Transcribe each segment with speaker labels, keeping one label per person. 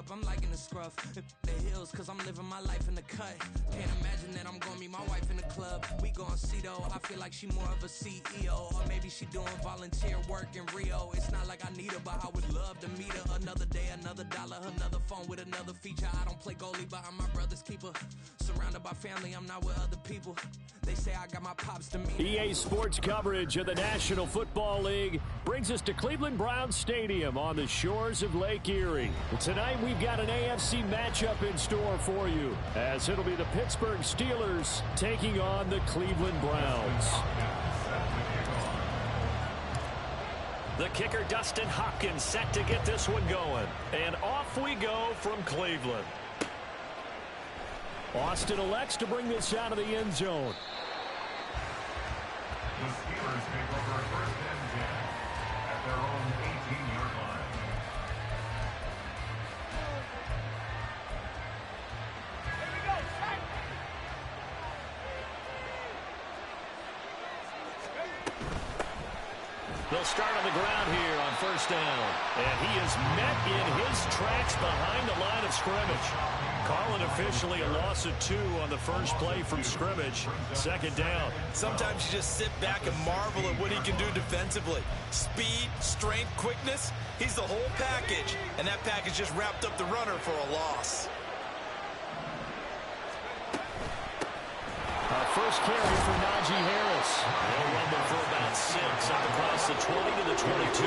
Speaker 1: up, I'm liking the scruff. The hills, cause I'm living my life in the cut. Can't imagine that I'm gonna meet my wife in the club. We gon' see though, I feel like she more of a CEO. Or maybe she doing volunteer work in Rio. It's not like I need her, but I would love to meet her. Another day, another dollar, another phone with another feature. I don't play goalie, but I'm my brother's keeper. Surrounded by family, I'm not with other people. They say I got my pops to meet.
Speaker 2: EA Sports coverage of the National Football League brings us to Cleveland Browns Stadium on the shores of Lake Erie. Tonight we've got an AFC matchup in store for you, as it'll be the Pittsburgh Steelers taking on the Cleveland Browns.
Speaker 3: The kicker, Dustin Hopkins, set to get this one going. And off we go from Cleveland.
Speaker 2: Austin elects to bring this out of the end zone.
Speaker 4: The Steelers take over first and 10 at their own 18-yard line.
Speaker 3: They'll start on the ground here on first down. And he is met in his tracks behind the line of scrimmage. Call it officially a loss of 2 on the first play from scrimmage. Second down.
Speaker 5: Sometimes you just sit back and marvel at what he can do defensively. Speed, strength, quickness. He's the whole package. And that package just wrapped up the runner for a loss.
Speaker 2: First carry for Najee Harris.
Speaker 3: They'll rumble for about 6 up across the 20 to the 22.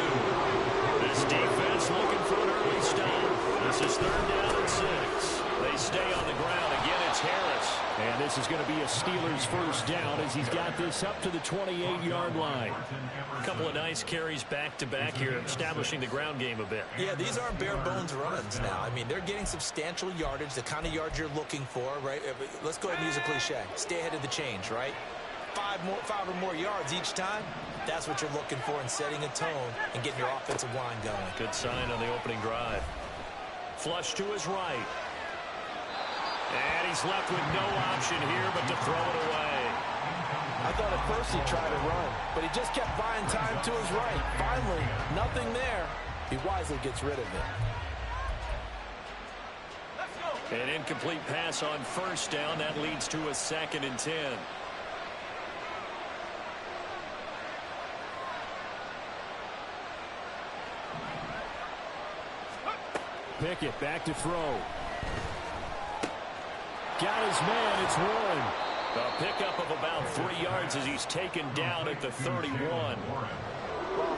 Speaker 3: This defense looking for an early stop. This is third down and 6. They stay on the ground. Again, it's Harris.
Speaker 2: And this is going to be a Steelers first down as he's got this up to the 28-yard line.
Speaker 3: A couple of nice carries back-to-back here, establishing the ground game a bit.
Speaker 5: Yeah, these aren't bare-bones runs now. I mean, they're getting substantial yardage, the kind of yards you're looking for, right? Let's go ahead and use a cliche. Stay ahead of the change, right? 5 or more yards each time. That's what you're looking for in setting a tone and getting your offensive line going.
Speaker 3: Good sign on the opening drive. Flush to his right. And he's left with no option here but to throw it away.
Speaker 6: I thought at first he'd try to run, but he just kept buying time to his right. Finally, nothing there. He wisely gets rid of it.
Speaker 3: An incomplete pass on first down. That leads to a 2nd and 10.
Speaker 2: Pickett back to throw. Got his man. It's Warren.
Speaker 3: A pickup of about 3 yards as he's taken down at the 31.
Speaker 6: Well,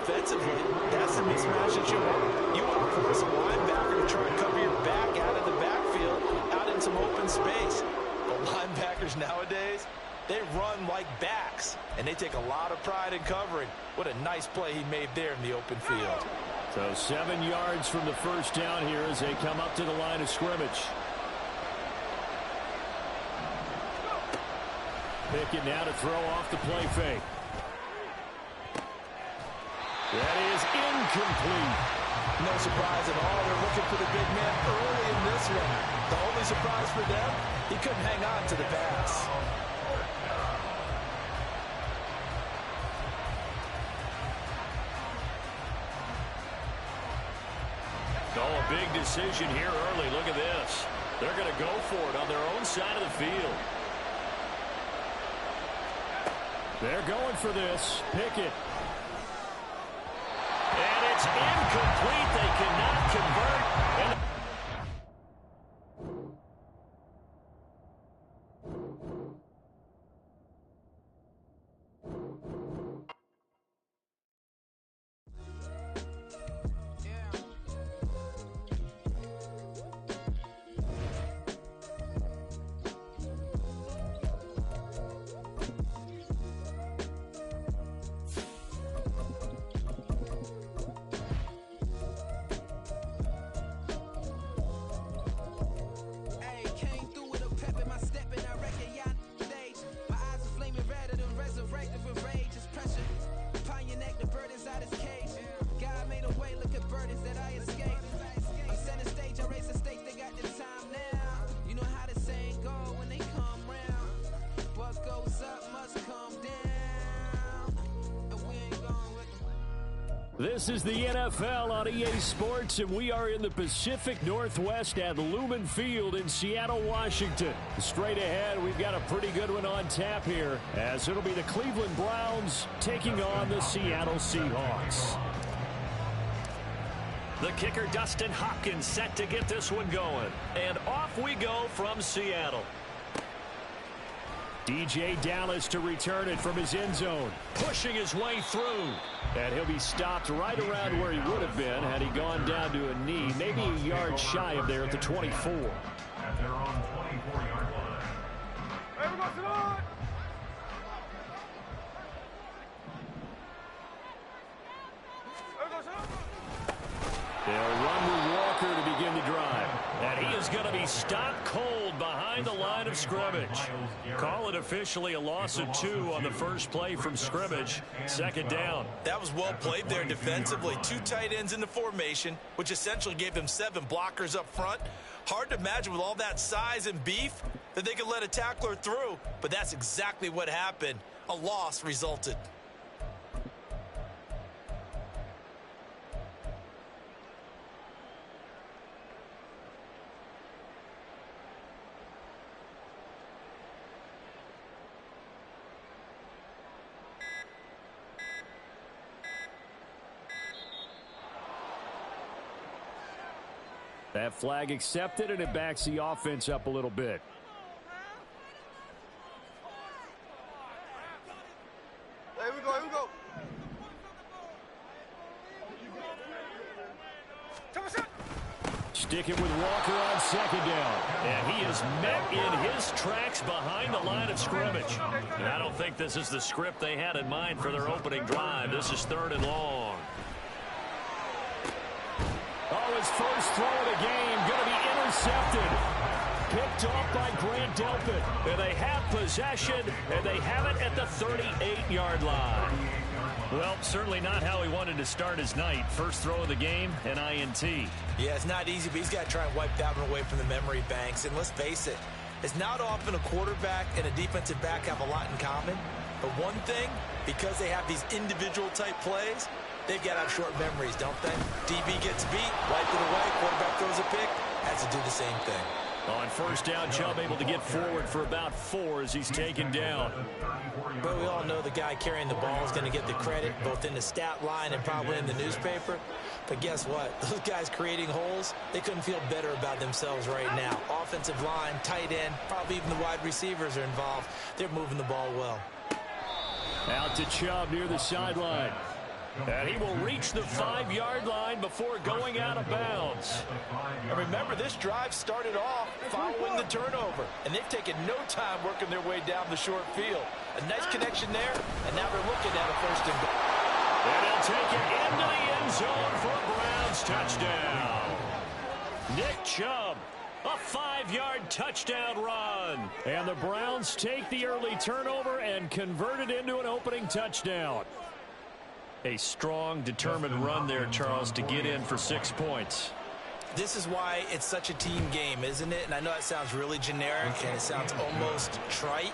Speaker 6: offensively, that's the mismatch that you want. You want to force a linebacker to try and cover your back out of the backfield, out in some open space. But linebackers nowadays, they run like backs, and they take a lot of pride in covering. What a nice play he made there in the open field.
Speaker 2: So 7 yards from the first down here as they come up to the line of scrimmage. Pickett now to throw off the play fake. That is incomplete.
Speaker 6: No surprise at all. They're looking for the big man early in this one. The only surprise for them, he couldn't hang on to the pass.
Speaker 3: Oh, a big decision here early. Look at this. They're going to go for it on their own side of the field.
Speaker 2: They're going for this. Pickett.
Speaker 3: And it's incomplete. They cannot convert. And
Speaker 2: This is the NFL on EA Sports, and we are in the Pacific Northwest at Lumen Field in Seattle, Washington. Straight ahead, we've got a pretty good one on tap here, as it'll be the Cleveland Browns taking on the Seattle Seahawks.
Speaker 3: The kicker, Dustin Hopkins, set to get this one going. And off we go from Seattle.
Speaker 2: DJ Dallas to return it from his end zone.
Speaker 3: Pushing his way through.
Speaker 2: And he'll be stopped right around where he would have been had he gone down to a knee, maybe a yard shy of there at the 24.
Speaker 4: At their own 24-yard line. Hey, we got tonight!
Speaker 2: They'll run with Walker to begin the drive.
Speaker 3: And he is going to be stopped cold behind the line of scrimmage. Call it officially a loss of 2 on the first play from scrimmage. Second down.
Speaker 5: That was well played there defensively. 2 tight ends in the formation, which essentially gave them 7 blockers up front. Hard to imagine with all that size and beef that they could let a tackler through, but that's exactly what happened. A loss resulted.
Speaker 2: That flag accepted, and it backs the offense up a little bit.
Speaker 7: Here we go, here we go.
Speaker 2: Stick it with Walker on second down.
Speaker 3: And he is met in his tracks behind the line of scrimmage. And I don't think this is the script they had in mind for their opening drive. This is 3rd and long.
Speaker 2: Oh, his first throw of the game going to be intercepted. Picked off by Grant Delpit.
Speaker 3: And they have possession, and they have it at the 38-yard line. Well, certainly not how he wanted to start his night. First throw of the game, an INT.
Speaker 5: Yeah, it's not easy, but he's got to try and wipe that one away from the memory banks. And let's face it, it's not often a quarterback and a defensive back have a lot in common. But one thing, because they have these individual type plays, they've got to have short memories, don't they? DB gets beat, wipe it away, quarterback throws a pick, has to do the same thing.
Speaker 3: On first down, Chubb able to get forward for about 4 as he's taken down.
Speaker 5: But we all know the guy carrying the ball is going to get the credit, both in the stat line and probably in the newspaper. But guess what? Those guys creating holes, they couldn't feel better about themselves right now. Offensive line, tight end, probably even the wide receivers are involved. They're moving the ball well.
Speaker 2: Out to Chubb near the sideline.
Speaker 3: And he will reach the 5-yard line before going out of bounds.
Speaker 6: And remember, this drive started off following the turnover, and they've taken no time working their way down the short field. A nice connection there, and now they're looking at a 1st and goal.
Speaker 3: And he'll take it into the end zone for a Browns touchdown. Nick Chubb, a 5-yard touchdown run.
Speaker 2: And the Browns take the early turnover and convert it into an opening touchdown.
Speaker 3: A strong, determined run there, Charles, to get in for 6 points.
Speaker 5: This is why it's such a team game, isn't it? And I know it sounds really generic and it sounds almost trite,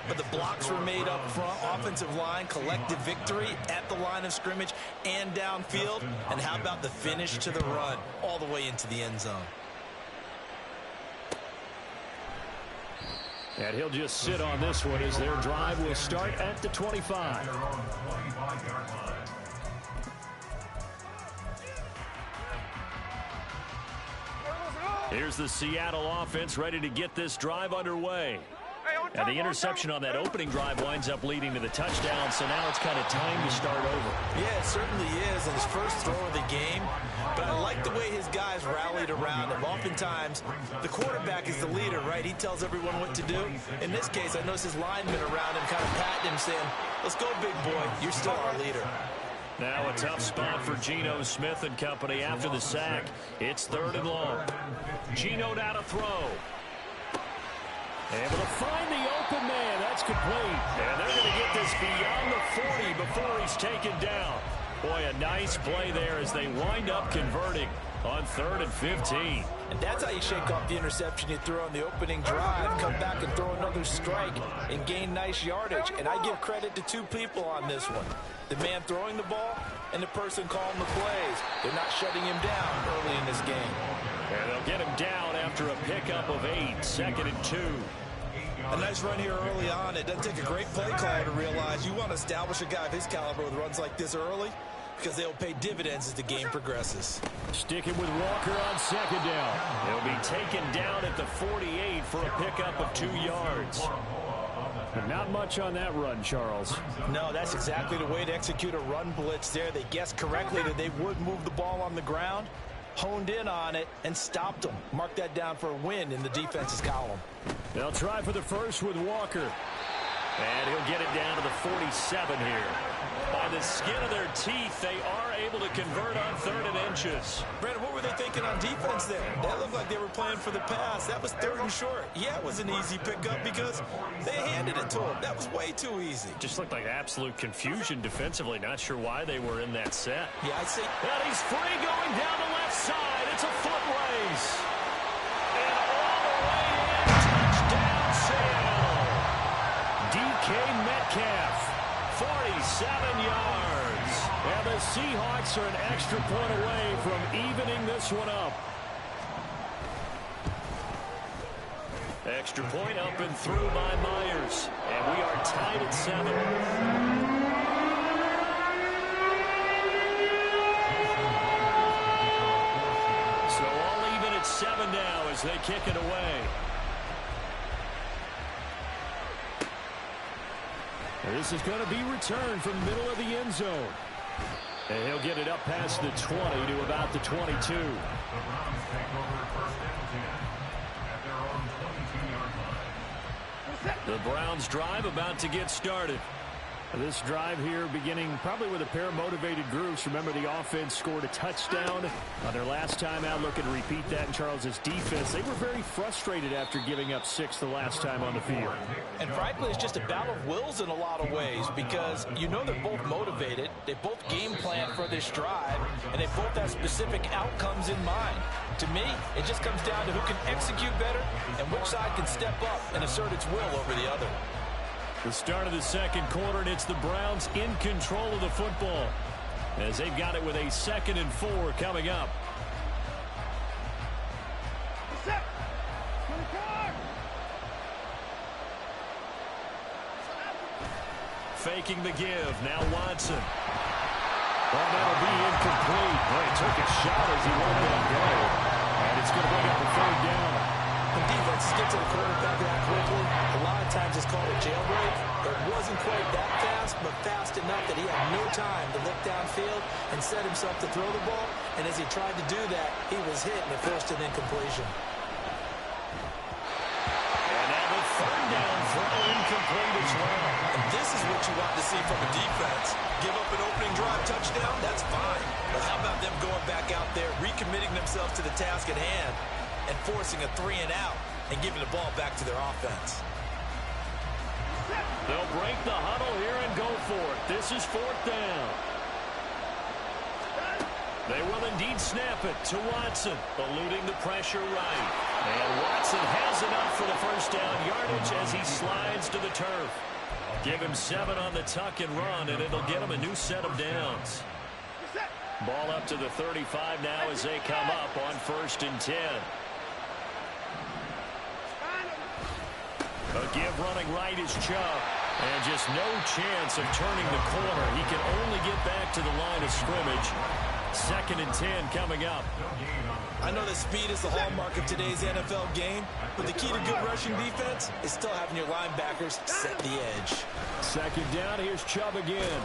Speaker 5: but the blocks were made up front, offensive line, collective victory at the line of scrimmage and downfield. And how about the finish to the run all the way into the end zone?
Speaker 2: And he'll just sit on this one as their drive will start at the 25.
Speaker 3: Here's the Seattle offense ready to get this drive underway. And the interception on that opening drive winds up leading to the touchdown, so now it's kind of time to start over.
Speaker 5: Yeah, it certainly is, and his first throw of the game. But I like the way his guys rallied around him. Oftentimes, the quarterback is the leader, right? He tells everyone what to do. In this case, I noticed his linemen around him kind of patting him, saying, "Let's go, big boy. You're still our leader."
Speaker 3: Now a tough spot for Geno Smith and company after the sack. It's 3rd and long. Geno now to throw.
Speaker 2: Able to find the open man. That's complete.
Speaker 3: And they're going to get this beyond the 40 before he's taken down. Boy, a nice play there as they wind up converting. on 3rd and 15.
Speaker 5: And that's how you shake off the interception you threw on the opening drive, come back and throw another strike and gain nice yardage. And I give credit to two people on this one. The man throwing the ball and the person calling the plays. They're not shutting him down early in this game.
Speaker 3: And they'll get him down after a pickup of 8, 2nd and 2.
Speaker 6: A nice run here early on. It doesn't take a great play caller to realize you want to establish a guy of his caliber with runs like this early, because they'll pay dividends as the game progresses.
Speaker 2: Sticking with Walker on 2nd down.
Speaker 3: He'll be taken down at the 48 for a pickup of 2 yards.
Speaker 2: But not much on that run, Charles.
Speaker 5: No, that's exactly the way to execute a run blitz there. They guessed correctly that they would move the ball on the ground, honed in on it, and stopped them. Mark that down for a win in the defense's column.
Speaker 2: They'll try for the first with Walker.
Speaker 3: And he'll get it down to the 47 here. By the skin of their teeth, they are able to convert on 3rd and inches.
Speaker 6: Brandon, what were they thinking on defense there? That looked like they were playing for the pass. That was 3rd and short. Yeah, it was an easy pickup because they handed it to him. That was way too easy.
Speaker 3: Just looked like absolute confusion defensively. Not sure why they were in that set.
Speaker 6: Yeah, I'd say.
Speaker 3: And he's free going down the left side. It's a foot race. And all the way in, touchdown Seattle.
Speaker 2: DK Metcalf.
Speaker 3: 47 yards.
Speaker 2: And the Seahawks are an extra point away from evening this one up.
Speaker 3: Extra point up and through by Myers. And we are tied at 7. So all even at 7 now as they kick it away.
Speaker 2: This is going to be returned from the middle of the end zone. And he'll get it up past the 20 to about the 22.
Speaker 4: The Browns take over 1st and 10 at their own 22-yard line.
Speaker 3: The Browns drive about to get started.
Speaker 2: This drive here beginning probably with a pair of motivated groups. Remember, the offense scored a touchdown on their last time out. Looking to repeat that in Charles's defense. They were very frustrated after giving up 6 the last time on the field.
Speaker 5: And frankly, it's just a battle of wills in a lot of ways because you know they're both motivated. They both game plan for this drive, and they both have specific outcomes in mind. To me, it just comes down to who can execute better and which side can step up and assert its will over the other.
Speaker 2: The start of the second quarter, and it's the Browns in control of the football as they've got it with a 2nd and 4 coming up.
Speaker 3: Faking the give. Now Watson.
Speaker 2: Well, that'll be incomplete. Well, he took a shot as he let that go. And it's going to bring up a 3rd down.
Speaker 5: When defenses get to the quarterback that quickly, a lot of times it's called a jailbreak. It wasn't quite that fast, but fast enough that he had no time to look downfield and set himself to throw the ball. And as he tried to do that, he was hit and it forced an incompletion.
Speaker 3: And now the 3rd down throw incomplete as well.
Speaker 6: And this is what you want to see from a defense. Give up an opening drive touchdown, that's fine. But how about them going back out there, recommitting themselves to the task at hand, and forcing a 3 and out and giving the ball back to their offense.
Speaker 3: They'll break the huddle here and go for it. This is 4th down. They will indeed snap it to Watson, eluding the pressure right. And Watson has enough for the 1st down yardage as he slides to the turf. Give him 7 on the tuck and run, and it'll get him a new set of downs. Ball up to the 35 now as they come up on 1st and 10. A give running right is Chubb. And just no chance of turning the corner. He can only get back to the line of scrimmage. 2nd and 10 coming up.
Speaker 6: I know that speed is the hallmark of today's NFL game, but the key to good rushing defense is still having your linebackers set the edge.
Speaker 2: 2nd down, here's Chubb again.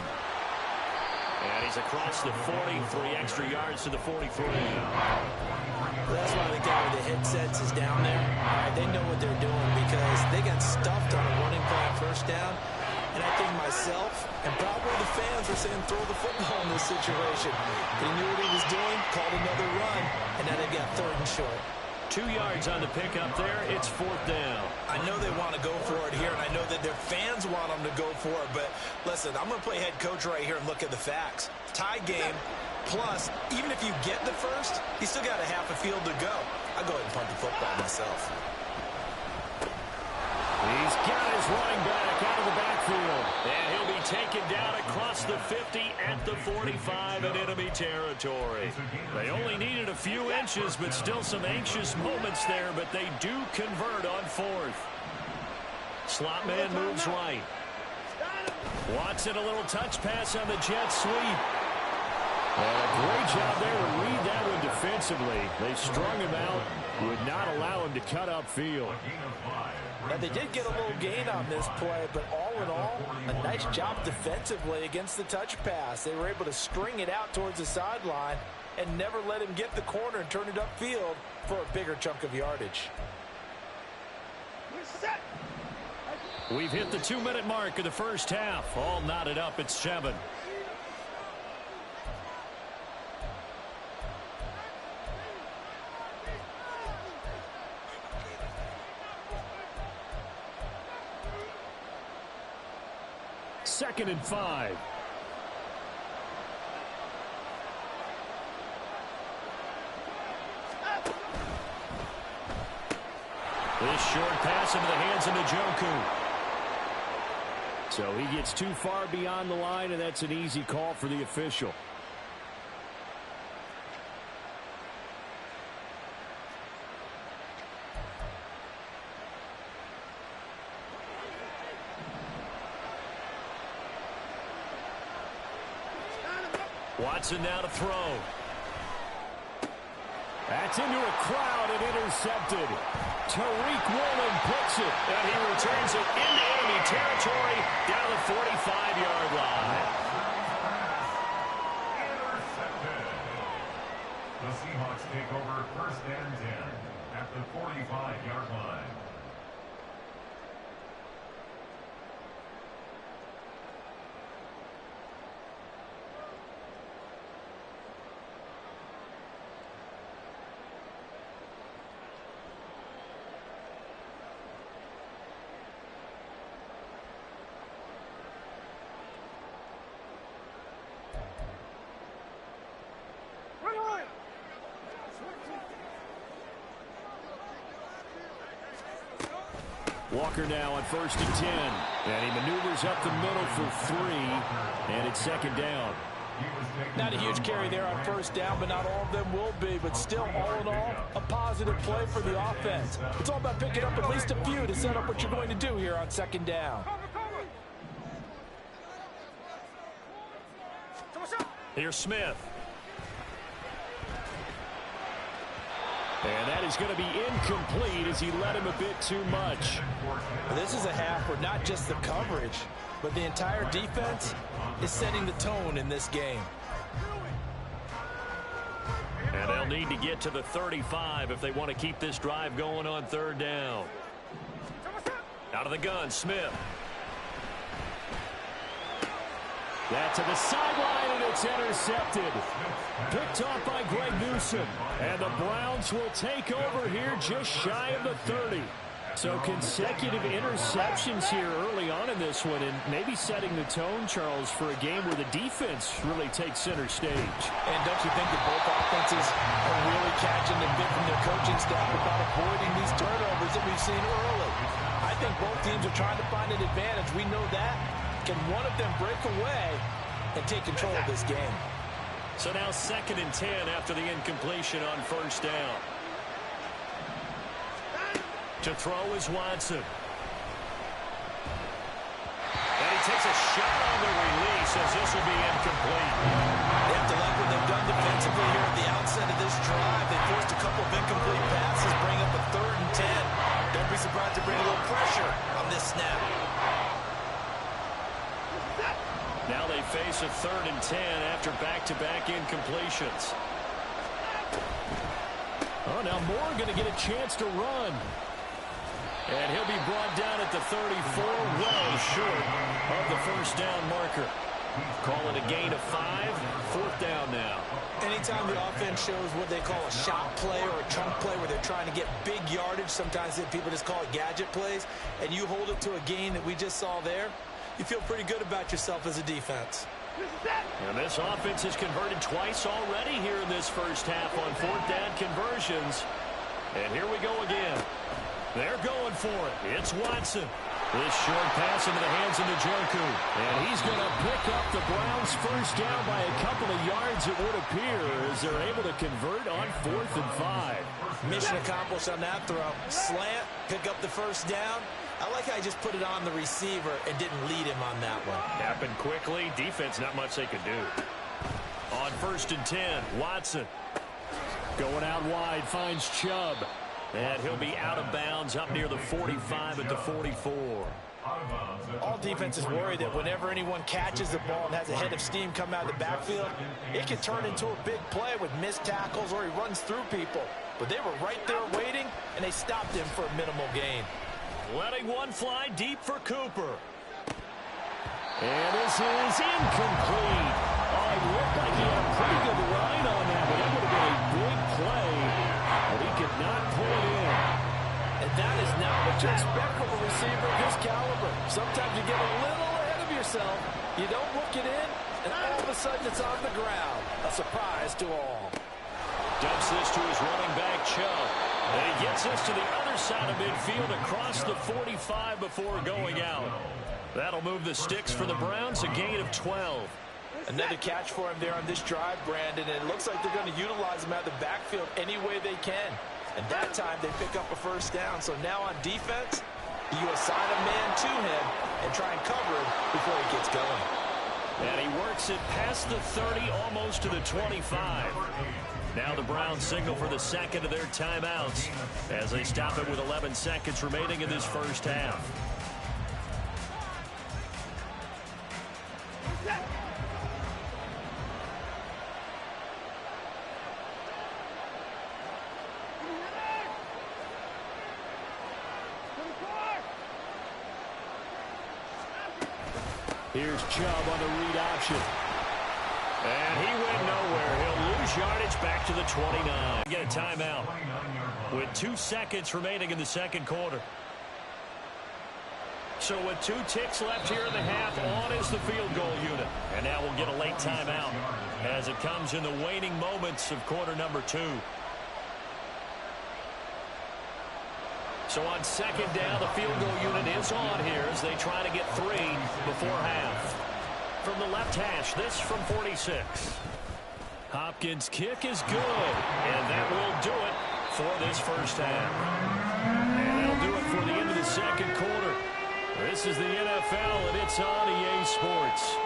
Speaker 3: And he's across the 40, 3 extra yards to the 43.
Speaker 5: That's why the guy with the headsets is down there. All right, they know what they're doing because they got stuffed on a running play on 1st down. And I think myself and probably the fans are saying throw the football in this situation. He knew what he was doing, called another run, and now they got 3rd and short.
Speaker 3: 2 yards on the pickup there. It's 4th down.
Speaker 6: I know they want to go for it here, and I know that their fans want them to go for it. But listen, I'm going to play head coach right here and look at the facts. Tie game, Plus, even if you get the first, you still got a half a field to go. I'll go ahead and punt the football myself.
Speaker 2: He's got his running back out of the backfield.
Speaker 3: And he'll be taken down across the 50 at the 45 in enemy territory. They only needed a few inches, but still some anxious moments there, but they do convert on fourth. Slot man moves right. Watson, a little touch pass on the jet sweep. And a great job there to read that one defensively. They strung him out, would not allow him to cut upfield.
Speaker 6: Now, they did get a little gain on this play, but all in all, a nice job defensively against the touch pass. They were able to string it out towards the sideline and never let him get the corner and turn it upfield for a bigger chunk of yardage.
Speaker 3: We've hit the 2-minute mark of the first half. All knotted up at 7.
Speaker 2: Second and 5.
Speaker 3: This short pass into the hands of Njoku.
Speaker 2: So he gets too far beyond the line, and that's an easy call for the official.
Speaker 3: Watson now to throw.
Speaker 2: That's into a crowd and intercepted. Tariq Woolen picks it.
Speaker 3: And he returns it into enemy territory down the 45-yard line.
Speaker 4: Intercepted. The Seahawks take over first and 10 at the 45-yard line.
Speaker 2: Walker now on first and 10. And he maneuvers up the middle for 3. And it's second down.
Speaker 6: Not a huge carry there on first down, but not all of them will be. But still, all in all, a positive play for the offense. It's all about picking up at least a few to set up what you're going to do here on second down.
Speaker 3: Here's Smith.
Speaker 2: And that is going to be incomplete as he led him a bit too much.
Speaker 6: This is a half where not just the coverage, but the entire defense is setting the tone in this game.
Speaker 3: And they'll need to get to the 35 if they want to keep this drive going on third down. Out of the gun, Smith.
Speaker 2: That to the sideline, and it's intercepted. Picked off by Greg Newsome. And the Browns will take over here just shy of the 30. So consecutive interceptions here early on in this one, and maybe setting the tone, Charles, for a game where the defense really takes center stage.
Speaker 6: And don't you think that both offenses are really catching the bit from their coaching staff about avoiding these turnovers that we've seen early? I think both teams are trying to find an advantage. We know that. Can one of them break away and take control of this game?
Speaker 3: So now second and 10 after the incompletion on first down. To throw is Watson. And he takes a shot on the release as this will be incomplete.
Speaker 6: They have to like what they've done defensively here at the outset of this drive. They forced a couple of incomplete passes, bring up a third and 10. Don't be surprised to bring a little pressure on this snap.
Speaker 3: Now they face a third and 10 after back-to-back incompletions.
Speaker 2: Oh, now Moore going to get a chance to run.
Speaker 3: And he'll be brought down at the 34, well short of the first down marker. Call it a gain of 5, fourth down now.
Speaker 6: Anytime the offense shows what they call a shot play or a chunk play where they're trying to get big yardage, sometimes people just call it gadget plays, and you hold it to a gain that we just saw there, you feel pretty good about yourself as a defense.
Speaker 3: And this offense has converted twice already here in this first half on fourth down conversions. And here we go again. They're going for it. It's Watson. This short pass into the hands of Njoku. And he's going to pick up the Browns' first down by a couple of yards, it would appear, as they're able to convert on 4th and 5.
Speaker 5: Mission accomplished on that throw. Slant, pick up the first down. I like how he just put it on the receiver and didn't lead him on that one.
Speaker 3: Happened quickly. Defense, not much they could do. On 1st and 10, Watson.
Speaker 2: Going out wide, finds Chubb.
Speaker 3: And he'll be out of bounds up near the 45 at the 44.
Speaker 5: All defenses worry that whenever anyone catches the ball and has a head of steam come out of the backfield, it can turn into a big play with missed tackles or he runs through people. But they were right there waiting, and they stopped him for a minimal gain.
Speaker 3: Letting one fly deep for Cooper.
Speaker 2: And this is incomplete. Oh, it looked like he had a pretty good line on that, but that would have been a big play. But he could not pull it in.
Speaker 5: And that is not what you expect from a receiver of his caliber. Sometimes you get a little ahead of yourself. You don't look it in, and all of a sudden it's on the ground. A surprise to all.
Speaker 3: Dumps this to his running back, Chubb. And he gets this to the other side of midfield across the 45 before going out. That'll move the sticks for the Browns, a gain of 12.
Speaker 5: Another catch for him there on this drive, Brandon. And it looks like they're going to utilize him out of the backfield any way they can. And that time they pick up a first down. So now on defense, you assign a man to him and try and cover him before he gets going.
Speaker 3: And he works it past the 30, almost to the 25. Now the Browns signal for the second of their timeouts as they stop it with 11 seconds remaining in this first half.
Speaker 2: Here's Chubb on the read option.
Speaker 3: And he went nowhere. He'll lose yardage back to the 29. Get a timeout with 2 seconds remaining in the second quarter. So with 2 ticks left here in the half, on is the field goal unit. And now we'll get a late timeout as it comes in the waning moments of quarter number 2. So on second down, the field goal unit is on here as they try to get 3 before half. From the left hash, this from 46. Hopkins' kick is good, and that will do it for this first half. And that'll do it for the end of the second quarter. This is the NFL, and it's on EA Sports.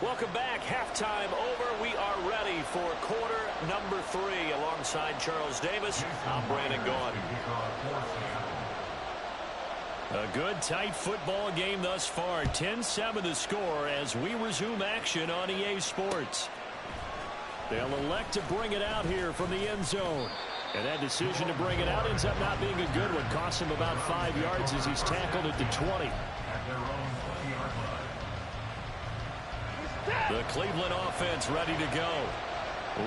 Speaker 3: Welcome back. Halftime over. We are ready for quarter number 3. Alongside Charles Davis, I'm Brandon Gaughan. A good, tight football game thus far. 10-7 the score as we resume action on EA Sports. They'll elect to bring it out here from the end zone. And that decision to bring it out ends up not being a good one. Costs him about 5 yards as he's tackled at the 20. The Cleveland offense ready to go.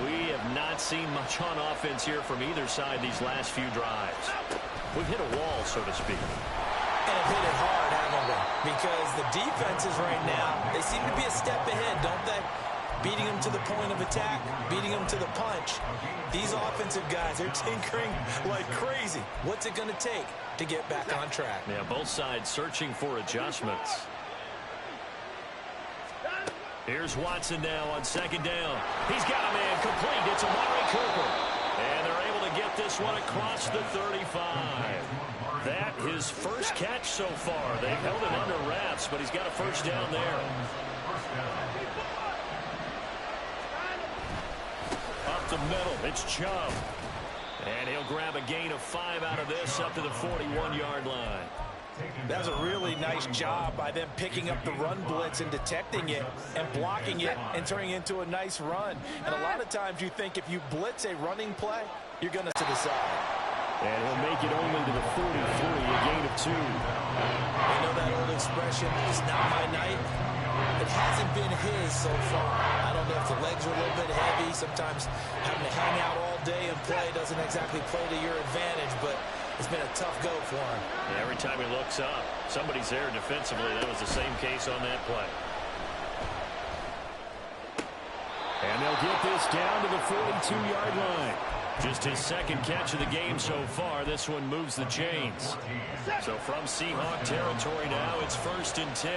Speaker 3: We have not seen much on offense here from either side these last few drives. We've hit a wall, so to speak.
Speaker 5: And hit it hard, haven't we? Because the defenses right now, they seem to be a step ahead, don't they? Beating them to the point of attack, beating them to the punch. These offensive guys, they're tinkering like crazy. What's it going to take to get back on track?
Speaker 3: Yeah, both sides searching for adjustments. Here's Watson now on second down. He's got a man complete. It's Amari Cooper. And they're able to get this one across the 35. That his first catch so far. They've held him under wraps, but he's got a first down there. Up the middle, it's Chubb. And he'll grab a gain of 5 out of this up to the 41-yard line.
Speaker 5: That's a really nice job by them picking up the run blitz and detecting it and blocking it and turning it into a nice run. And a lot of times you think if you blitz a running play, you're going to the side.
Speaker 2: And he'll make it only to the 43, a gain of 2.
Speaker 5: You know that old expression, it's not my night. It hasn't been his so far. I don't don't know if the legs are a little bit heavy. Sometimes having to hang out all day and play doesn't exactly play to your advantage, but it's been a tough go for him.
Speaker 3: Yeah, every time he looks up, somebody's there defensively. That was the same case on that play.
Speaker 2: And they'll get this down to the 42-yard line.
Speaker 3: Just his second catch of the game so far. This one moves the chains. So from Seahawk territory now, it's 1st and 10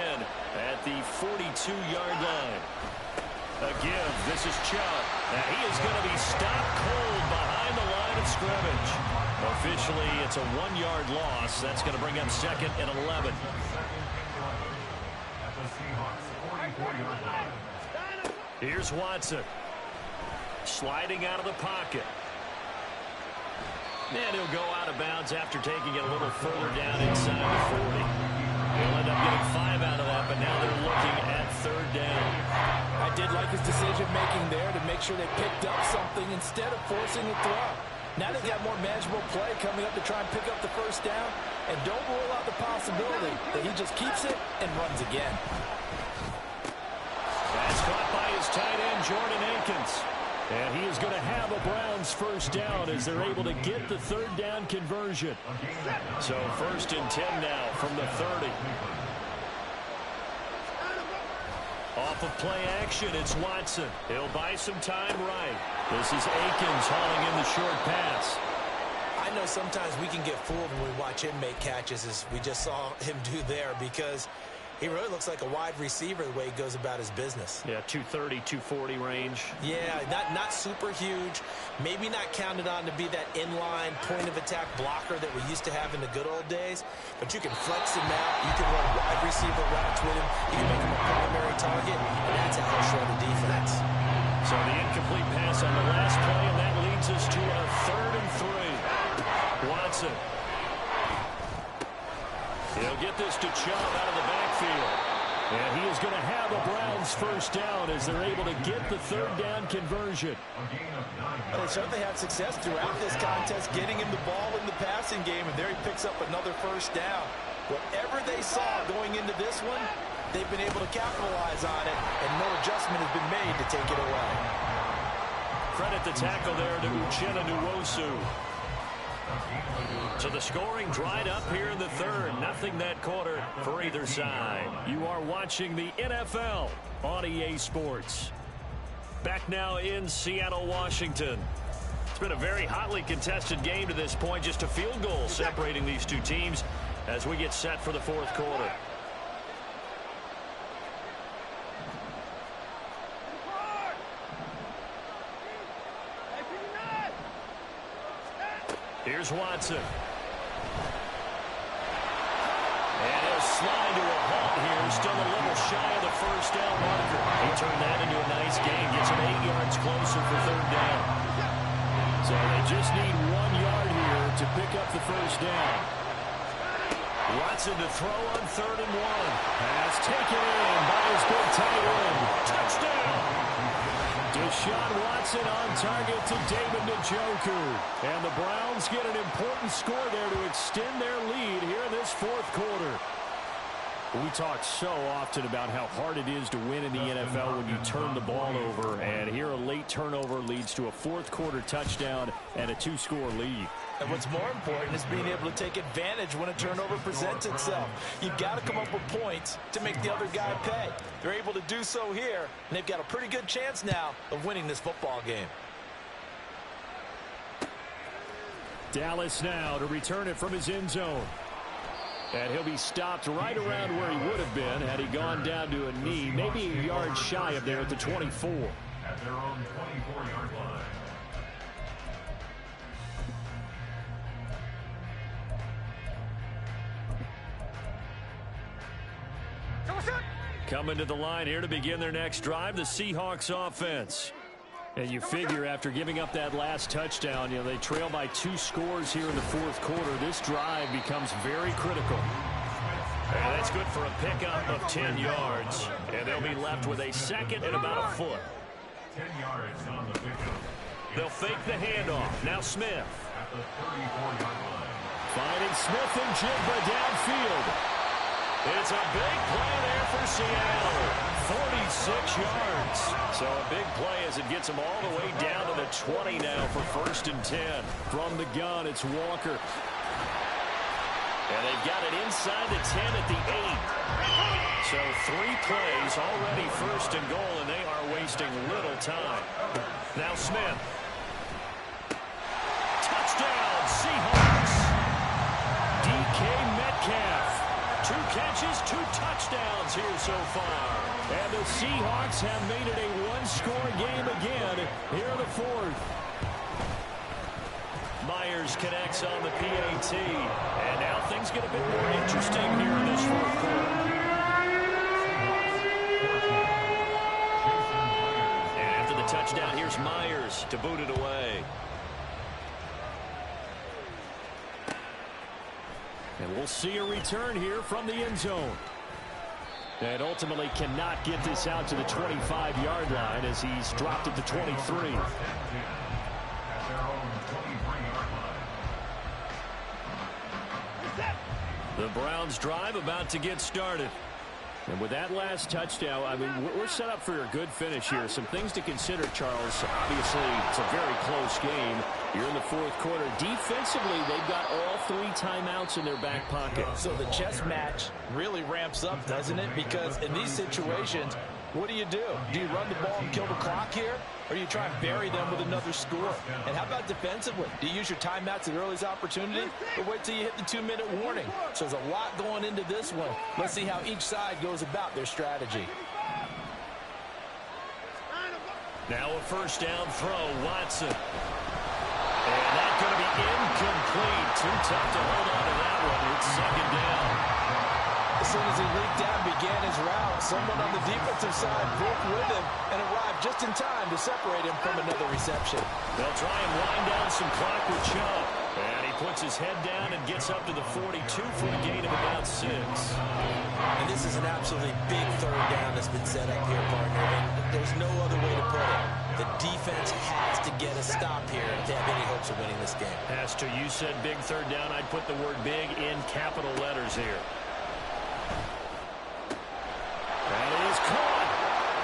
Speaker 3: at the 42-yard line. A give. This is Chubb. Now he is going to be stopped cold behind the line of scrimmage. Officially, it's a 1-yard loss. That's going to bring up 2nd and 11. Here's Watson. Sliding out of the pocket. And he'll go out of bounds after taking it a little further down inside the 40. He'll end up getting 5 out of that, but now they're looking at 3rd down.
Speaker 5: I did like his decision-making there to make sure they picked up something instead of forcing a throw. Now they've got more manageable play coming up to try and pick up the 1st down, and don't rule out the possibility that he just keeps it and runs again.
Speaker 3: That's caught by his tight end, Jordan Akins.
Speaker 2: And he is going to have a Browns 1st down as they're able to get the 3rd down conversion.
Speaker 3: So 1st and 10 now from the 30. Off of play action, it's Watson. He'll buy some time right. This is Akins hauling in the short pass.
Speaker 5: I know sometimes we can get fooled when we watch him make catches, as we just saw him do there, because he really looks like a wide receiver the way he goes about his business.
Speaker 3: Yeah, 230, 240 range.
Speaker 5: Yeah, not super huge. Maybe not counted on to be that inline point-of-attack blocker that we used to have in the good old days. But you can flex him out. You can run wide receiver routes with him. You can make him a primary target. And that's how he'll show the defense.
Speaker 3: So the incomplete pass on the last play, and that leads us to a 3rd and 3. Watson. He'll get this to Chubb out of the backfield.
Speaker 2: And he is going to have a Browns 1st down as they're able to get the 3rd down conversion.
Speaker 6: Well, they certainly had success throughout this contest, getting him the ball in the passing game, and there he picks up another 1st down. Whatever they saw going into this one, they've been able to capitalize on it, and no adjustment has been made to take it away.
Speaker 3: Credit the tackle there to Uchenna Nwosu. So the scoring dried up here in the 3rd. Nothing that quarter for either side.
Speaker 2: You are watching the NFL on EA Sports.
Speaker 3: Back now in Seattle, Washington. It's been a very hotly contested game to this point. Just a field goal separating these two teams as we get set for the 4th quarter. Here's Watson. And he'll slide to a halt here. Still a little shy of the 1st down marker. He turned that into a nice gain. Gets him 8 yards closer for 3rd down.
Speaker 2: So they just need 1 yard here to pick up the 1st down.
Speaker 3: Watson to throw on 3rd and 1.
Speaker 2: Pass taken in by his big tight end.
Speaker 3: Touchdown!
Speaker 2: Deshaun Watson on target to David Njoku. And the Browns get an important score there to extend their lead here in this 4th quarter. We talk so often about how hard it is to win in the NFL when you turn the ball over. And here a late turnover leads to a 4th quarter touchdown and a 2-score lead.
Speaker 6: And what's more important is being able to take advantage when a turnover presents itself. You've got to come up with points to make the other guy pay. They're able to do so here, and they've got a pretty good chance now of winning this football game.
Speaker 2: Dallas now to return it from his end zone. And he'll be stopped right around where he would have been had he gone down to a knee, maybe a yard shy of there at the 24.
Speaker 4: At their own 24-yard line.
Speaker 3: Coming to the line here to begin their next drive, the Seahawks offense.
Speaker 2: And you figure after giving up that last touchdown, they trail by 2 scores here in the 4th quarter. This drive becomes very critical.
Speaker 3: And that's good for a pickup of 10 yards. And they'll be left with a 2nd and about a foot.
Speaker 4: 10 yards on the pickup.
Speaker 3: They'll fake the handoff. Now Smith.
Speaker 4: At the 34-yard line.
Speaker 2: Finding Smith and Jigba downfield.
Speaker 3: It's a big play there for Seattle. 46 yards. So a big play as it gets them all the way down to the 20 now for 1st and 10.
Speaker 2: From the gun, it's Walker.
Speaker 3: And they've got it inside the 10 at the 8. So 3 plays already 1st and goal, and they are wasting little time. Now Smith. Touchdown, Seahawks. DK Metcalf. 2 catches, 2 touchdowns here so far.
Speaker 2: And the Seahawks have made it a one-score game again here in the 4th.
Speaker 3: Myers connects on the PAT. And now things get a bit more interesting here in this 4th quarter. And after the touchdown, here's Myers to boot it away.
Speaker 2: And we'll see a return here from the end zone. And ultimately cannot get this out to the 25-yard line as he's dropped at the 23.
Speaker 3: The Browns drive about to get started.
Speaker 2: And with that last touchdown, I mean, we're set up for a good finish here. Some things to consider, Charles. Obviously, it's a very close game. You're in the 4th quarter. Defensively, they've got all 3 timeouts in their back pocket.
Speaker 6: So the chess match really ramps up, doesn't it? Because in these situations, what do? Do you run the ball and kill the clock here? Or do you try and bury them with another score? And how about defensively? Do you use your timeouts at the earliest opportunity? Or wait till you hit the 2-minute warning? So there's a lot going into this one. Let's see how each side goes about their strategy.
Speaker 3: Now a 1st down throw, Watson. And that's going to be incomplete. Too tough to hold on to that one. It's 2nd down.
Speaker 6: As soon as he leaped out and began his route, someone on the defensive side broke with him and arrived just in time to separate him from another reception.
Speaker 3: They'll try and wind down some clock with Chubb. And he puts his head down and gets up to the 42 for a gain of about 6.
Speaker 5: And this is an absolutely big 3rd down that's been set up here, partner. And there's no other way to put it. The defense has to get a stop here if they have any hopes of winning this game.
Speaker 3: Has to. You said big 3rd down. I'd put the word big in capital letters here.
Speaker 2: And he is caught.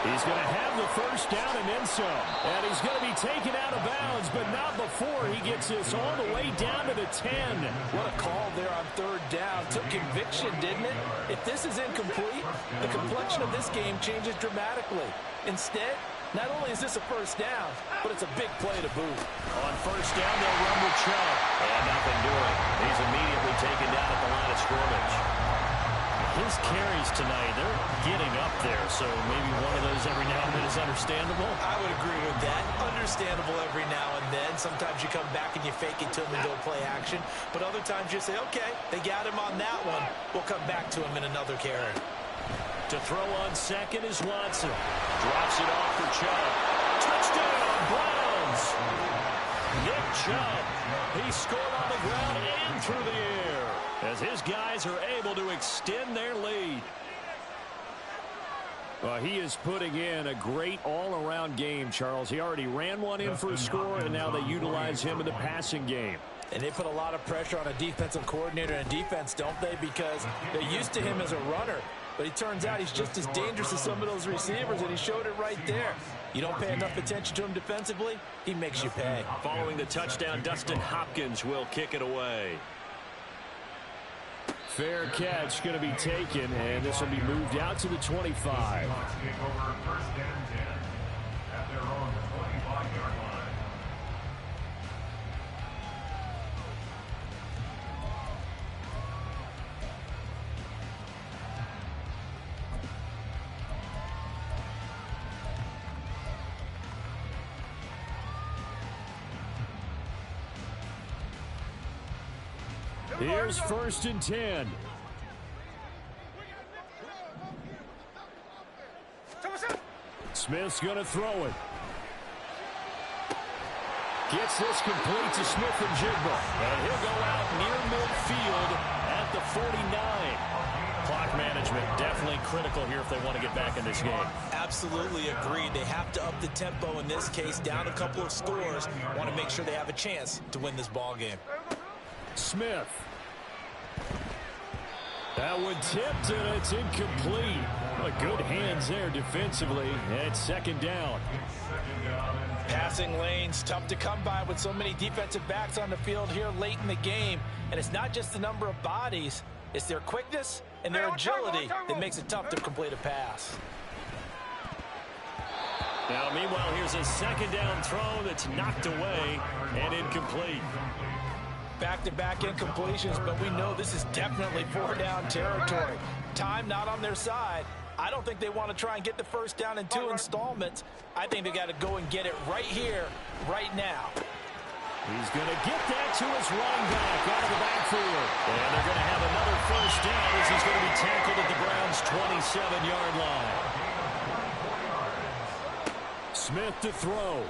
Speaker 2: He's going to have the 1st down and then some. And he's going to be taken out of bounds, but not before he gets this all the way down to the 10.
Speaker 6: What a call there on 3rd down. Took conviction, didn't it? If this is incomplete, the complexion of this game changes dramatically. Instead, not only is this a 1st down, but it's a big play to boot.
Speaker 3: On 1st down, they'll run with Chubb. And nothing doing. He's immediately taken down at the line of scrimmage.
Speaker 2: His carries tonight, they're getting up there, so maybe one of those every now and then is understandable.
Speaker 5: I would agree with that. Understandable every now and then. Sometimes you come back and you fake it to him and go play action. But other times you say, okay, they got him on that one. We'll come back to him in another carry.
Speaker 3: To throw on 2nd is Watson. Drops it off for Chubb. Touchdown, Browns! Nick Chubb. He scored on the ground and through the air as his guys are able to extend their lead.
Speaker 2: He is putting in a great all-around game, Charles. He already ran one in for a score, and now they utilize him in the passing game.
Speaker 6: And they put a lot of pressure on a defensive coordinator and defense, don't they? Because they're used to him as a runner. But it turns out he's just as dangerous as some of those receivers, and he showed it right there. You don't pay enough attention to him defensively, he makes you pay.
Speaker 3: Following the touchdown, Dustin Hopkins will kick it away.
Speaker 2: Fair catch going to be taken, and this will be moved out to the 25.
Speaker 4: Take over 1st and 10 at their own 25-yard line.
Speaker 2: Here's 1st and 10. Smith's going to throw it. Gets this complete to Smith and Jigba.
Speaker 3: And he'll go out near midfield at the 49. Clock management definitely critical here if they want to get back in this game.
Speaker 5: Absolutely agreed. They have to up the tempo in this case, down a couple of scores. Want to make sure they have a chance to win this ball game.
Speaker 2: Smith. That one tipped, and it's incomplete. But good hands there defensively. And it's second down.
Speaker 6: Passing lanes, tough to come by with so many defensive backs on the field here late in the game. And it's not just the number of bodies. It's their quickness and their agility that makes it tough to complete a pass.
Speaker 3: Now, meanwhile, here's a second down throw that's knocked away and incomplete.
Speaker 6: Back-to-back incompletions, but we know this is definitely four-down territory. Time not on their side. I don't think they want to try and get the first down in 2 installments. I think they got to go and get it right here, right now.
Speaker 2: He's going to get that to his running back out of the backfield.
Speaker 3: And they're going to have another first down as he's going to be tackled at the Browns' 27-yard line.
Speaker 2: Smith to throw.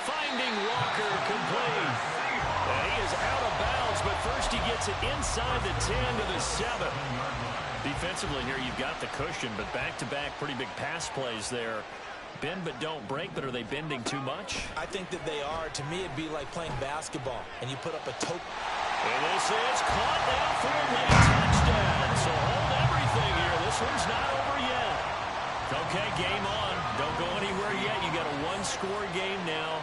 Speaker 3: Finding Walker complete. And he is out of bounds, but first he gets it inside the 10 to the 7. Defensively here, you've got the cushion, but back-to-back pretty big pass plays there. Bend but don't break, but are they bending too much?
Speaker 6: I think that they are. To me, it'd be like playing basketball, and you put up a toe.
Speaker 3: And this is caught now for a late touchdown. So hold everything here. This one's not over yet. Okay, game on. Don't go anywhere yet. You got a one-score game now.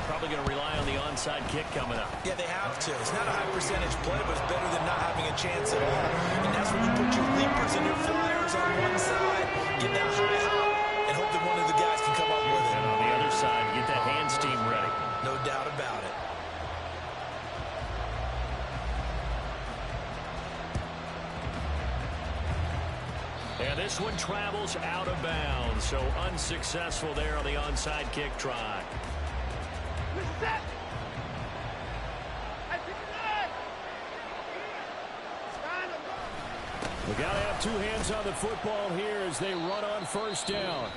Speaker 3: Probably going to rely on the onside kick coming up.
Speaker 6: Yeah, they have to. It's not a high percentage play, but it's better than not having a chance at all. And that's when you put your leapers and your flyers on one side, get that high hop, and hope that one of the guys can come up with it.
Speaker 3: And on the other side, get that hands team ready.
Speaker 6: No doubt about it.
Speaker 3: And this one travels out of bounds, so unsuccessful there on the onside kick try.
Speaker 2: We got to have two hands on the football here as they run on first down.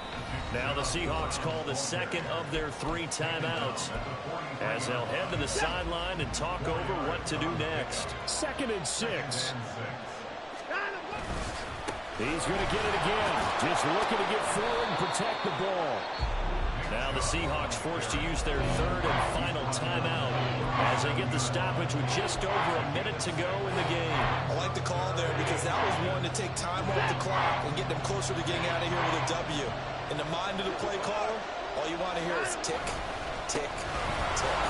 Speaker 3: Now the Seahawks call the second of their 3 timeouts as they'll head to the sideline and talk over what to do next.
Speaker 2: 2nd and 6. He's going to get it again. Just looking to get forward and protect the ball.
Speaker 3: Now the Seahawks forced to use their 3rd and final timeout as they get the stoppage with just over a minute to go in the game.
Speaker 6: I like the call there because that was one to take time off the clock and get them closer to getting out of here with a W. In the mind of the play caller, all you want to hear is tick, tick, tick.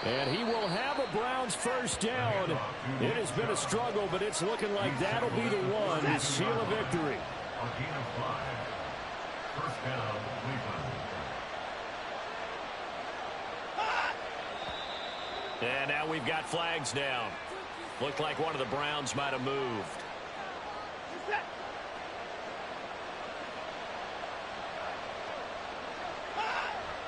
Speaker 2: And he will have a Browns first down. It has been a struggle, but it's looking like that'll be the one to seal a victory.
Speaker 4: First down, Cleveland.
Speaker 3: And now we've got flags down. Looked like one of the Browns might have moved.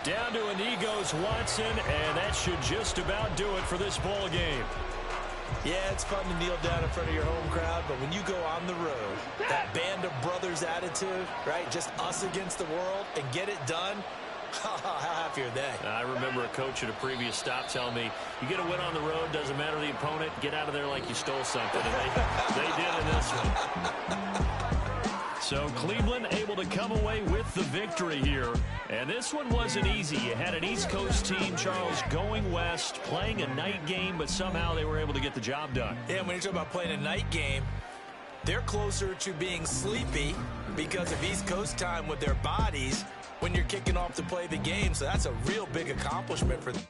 Speaker 3: Down to a knee goes Watson, and that should just about do it for this ball game.
Speaker 6: Yeah, it's fun to kneel down in front of your home crowd, but when you go on the road, that band of brothers attitude, right, just us against the world, and get it done, how happy are they?
Speaker 3: I remember a coach at a previous stop telling me, you get a win on the road, doesn't matter the opponent, get out of there like you stole something. And they did in this one. So Cleveland able to come away with the victory here. And this one wasn't easy. You had an East Coast team, Charles, going west, playing a night game, but somehow they were able to get the job done.
Speaker 6: Yeah, when you're talking about playing a night game, they're closer to being sleepy because of East Coast time with their bodies when you're kicking off to play the game. So that's a real big accomplishment for them.